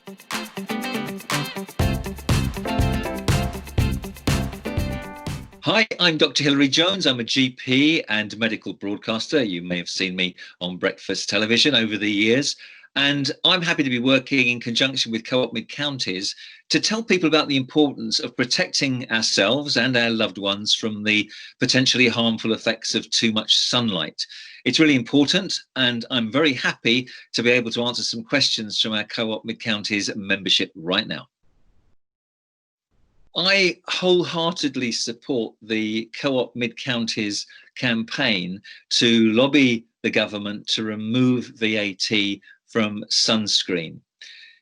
Hi, I'm Dr. Hilary Jones. I'm a GP and medical broadcaster. You may have seen me on breakfast television over the years. And I'm happy to be working in conjunction with Co-op Midcounties to tell people about the importance of protecting ourselves and our loved ones from the potentially harmful effects of too much sunlight. It's really important, and I'm very happy to be able to answer some questions from our Co-op Midcounties membership right now. I wholeheartedly support the Co-op Midcounties campaign to lobby the government to remove VAT from sunscreen.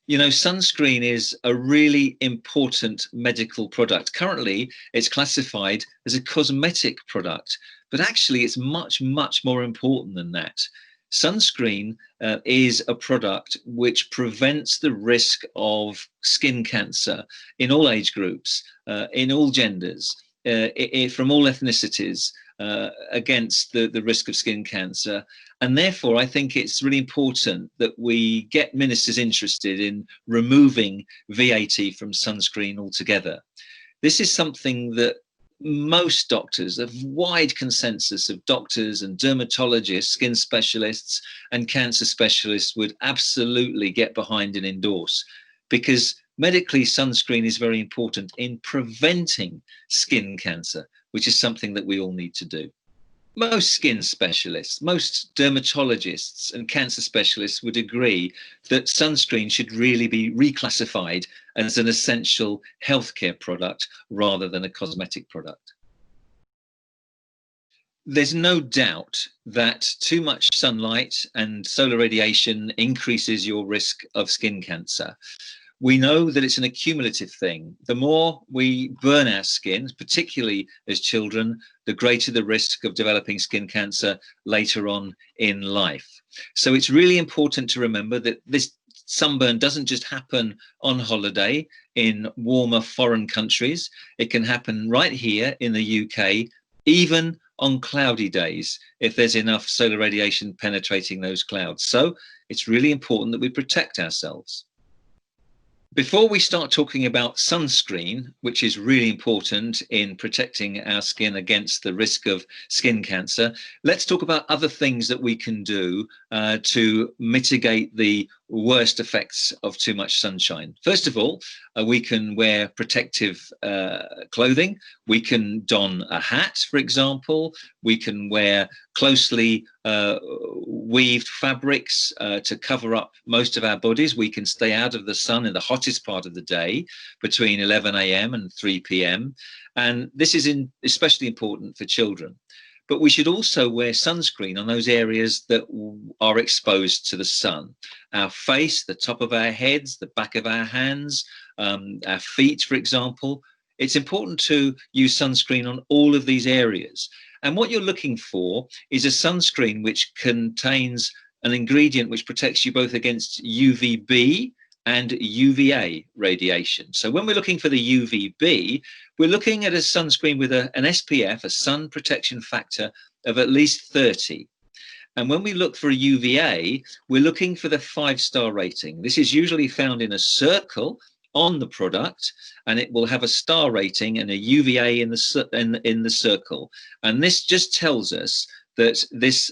You know, sunscreen is a really important medical product. Currently, it's classified as a cosmetic product, but actually it's much, much more important than that. Sunscreen is a product which prevents the risk of skin cancer in all age groups, in all genders, from all ethnicities, against the risk of skin cancer. And therefore, I think it's really important that we get ministers interested in removing VAT from sunscreen altogether. This is something that most doctors, a wide consensus of doctors and dermatologists, skin specialists and cancer specialists would absolutely get behind and endorse, because medically sunscreen is very important in preventing skin cancer, which is something that we all need to do. Most skin specialists, most dermatologists and cancer specialists would agree that sunscreen should really be reclassified as an essential healthcare product rather than a cosmetic product. There's no doubt that too much sunlight and solar radiation increases your risk of skin cancer. We know that it's an accumulative thing. The more we burn our skin, particularly as children, the greater the risk of developing skin cancer later on in life. So it's really important to remember that this sunburn doesn't just happen on holiday in warmer foreign countries. It can happen right here in the UK, even on cloudy days, if there's enough solar radiation penetrating those clouds. So it's really important that we protect ourselves. Before we start talking about sunscreen, which is really important in protecting our skin against the risk of skin cancer, let's talk about other things that we can do to mitigate the worst effects of too much sunshine. First of all, we can wear protective clothing. We can don a hat, for example. We can wear closely weaved fabrics to cover up most of our bodies. We can stay out of the sun in the hottest part of the day between 11 a.m. and 3 p.m. And this is especially important for children. But we should also wear sunscreen on those areas that are exposed to the sun. Our face, the top of our heads, the back of our hands, our feet, for example. It's important to use sunscreen on all of these areas. And what you're looking for is a sunscreen which contains an ingredient which protects you both against UVB and UVA radiation. So when we're looking for the UVB, we're looking at a sunscreen with an SPF, a sun protection factor, of at least 30. And when we look for a UVA, we're looking for the 5-star rating. This is usually found in a circle on the product, and it will have a star rating and a UVA in the circle. And this just tells us that this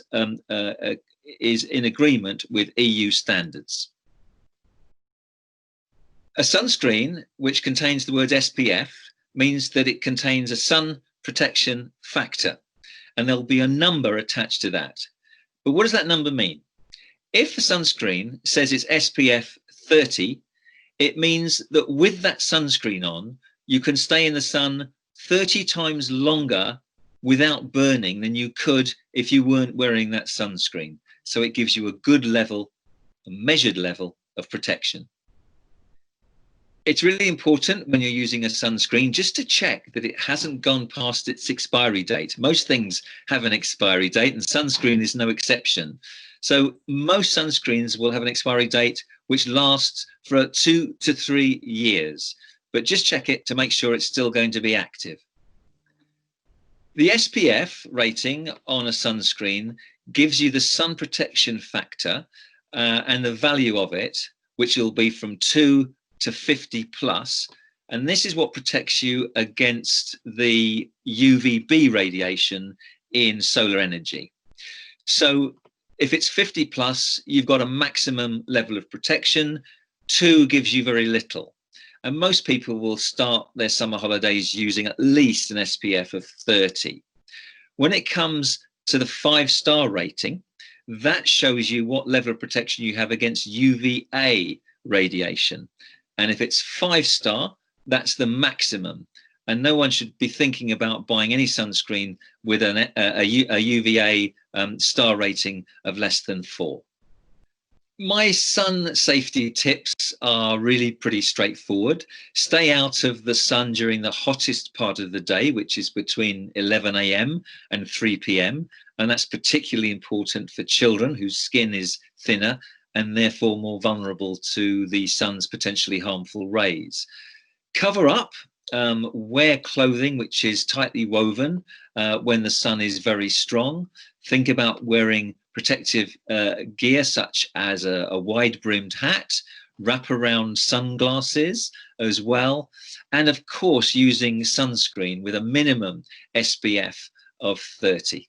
is in agreement with EU standards. A sunscreen which contains the words SPF means that it contains a sun protection factor, and there'll be a number attached to that. But what does that number mean? If the sunscreen says it's SPF 30, it means that with that sunscreen on, you can stay in the sun 30 times longer without burning than you could if you weren't wearing that sunscreen. So it gives you a good level, a measured level of protection. It's really important when you're using a sunscreen just to check that it hasn't gone past its expiry date. Most things have an expiry date, and sunscreen is no exception. So most sunscreens will have an expiry date which lasts for 2 to 3 years, but just check it to make sure it's still going to be active. The SPF rating on a sunscreen gives you the sun protection factor and the value of it which will be from 2 to 50 plus. And this is what protects you against the UVB radiation in solar energy. So if it's 50 plus, you've got a maximum level of protection. 2 gives you very little. And most people will start their summer holidays using at least an SPF of 30. When it comes to the 5-star rating, that shows you what level of protection you have against UVA radiation. And if it's 5-star, that's the maximum. And no one should be thinking about buying any sunscreen with a UVA star rating of less than 4. My sun safety tips are really pretty straightforward. Stay out of the sun during the hottest part of the day, which is between 11 a.m. and 3 p.m. And that's particularly important for children whose skin is thinner and therefore more vulnerable to the sun's potentially harmful rays. Cover up. Wear clothing which is tightly woven when the sun is very strong. Think about wearing protective gear such as a wide-brimmed hat, wrap-around sunglasses as well, and of course using sunscreen with a minimum SPF of 30.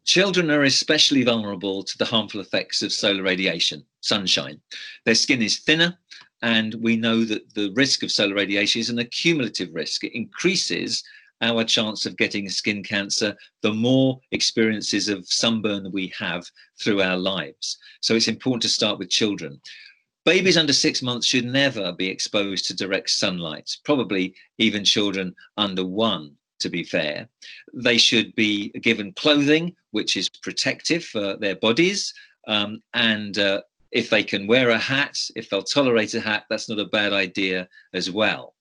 Children are especially vulnerable to the harmful effects of solar radiation, sunshine. Their skin is thinner, and we know that the risk of solar radiation is an accumulative risk. It increases our chance of getting skin cancer the more experiences of sunburn we have through our lives. So it's important to start with children. Babies under 6 months should never be exposed to direct sunlight, probably even children under 1, to be fair. They should be given clothing which is protective for their bodies, and if they can wear a hat, if they'll tolerate a hat, that's not a bad idea as well.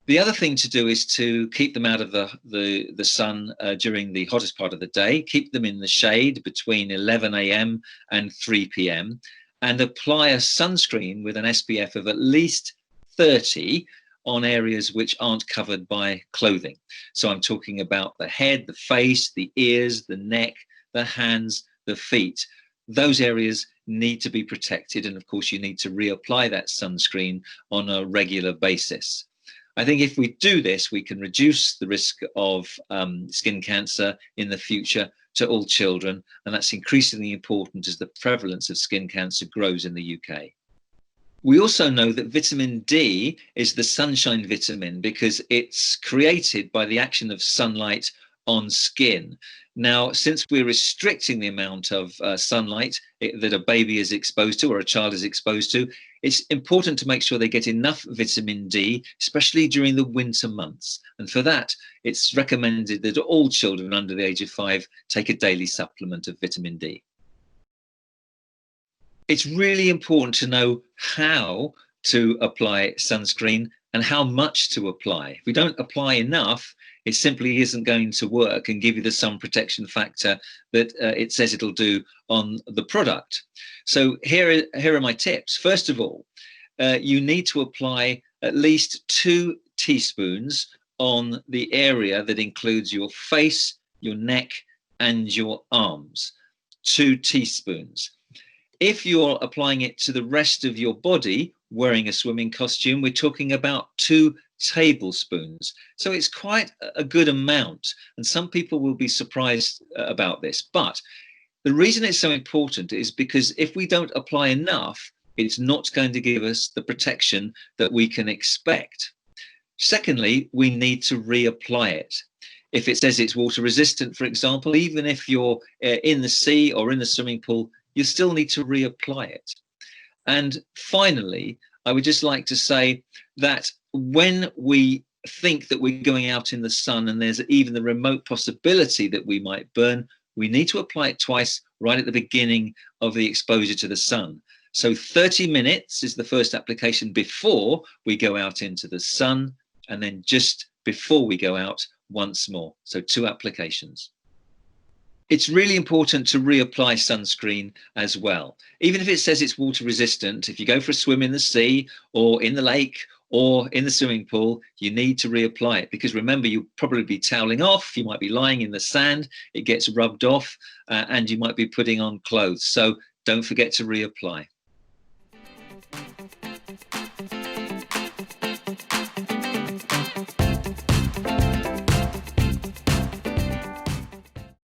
The other thing to do is to keep them out of the sun during the hottest part of the day, keep them in the shade between 11 a.m. and 3 p.m. and apply a sunscreen with an SPF of at least 30 on areas which aren't covered by clothing. So I'm talking about the head, the face, the ears, the neck, the hands, the feet. Those areas need to be protected, and of course you need to reapply that sunscreen on a regular basis. I think if we do this, we can reduce the risk of skin cancer in the future to all children, and that's increasingly important as the prevalence of skin cancer grows in the UK. We also know that vitamin D is the sunshine vitamin because it's created by the action of sunlight on skin. Now, since we're restricting the amount of sunlight that a baby is exposed to or a child is exposed to, it's important to make sure they get enough vitamin D, especially during the winter months. And for that, it's recommended that all children under the age of 5 take a daily supplement of vitamin D. It's really important to know how to apply sunscreen and how much to apply. If we don't apply enough, it simply isn't going to work and give you the sun protection factor that it says it'll do on the product. So here are my tips. First of all, you need to apply at least 2 teaspoons on the area that includes your face, your neck, and your arms. 2 teaspoons. If you're applying it to the rest of your body, wearing a swimming costume, we're talking about 2 tablespoons. So it's quite a good amount, and some people will be surprised about this. But the reason it's so important is because if we don't apply enough, it's not going to give us the protection that we can expect. Secondly, we need to reapply it. If it says it's water resistant, for example, even if you're in the sea or in the swimming pool, you still need to reapply it. And finally, I would just like to say that when we think that we're going out in the sun and there's even the remote possibility that we might burn, we need to apply it twice right at the beginning of the exposure to the sun. So 30 minutes is the first application before we go out into the sun, and then just before we go out once more. So 2 applications. It's really important to reapply sunscreen as well. Even if it says it's water resistant, if you go for a swim in the sea or in the lake or in the swimming pool, you need to reapply it, because remember, you'll probably be toweling off, you might be lying in the sand, it gets rubbed off, and you might be putting on clothes. So don't forget to reapply.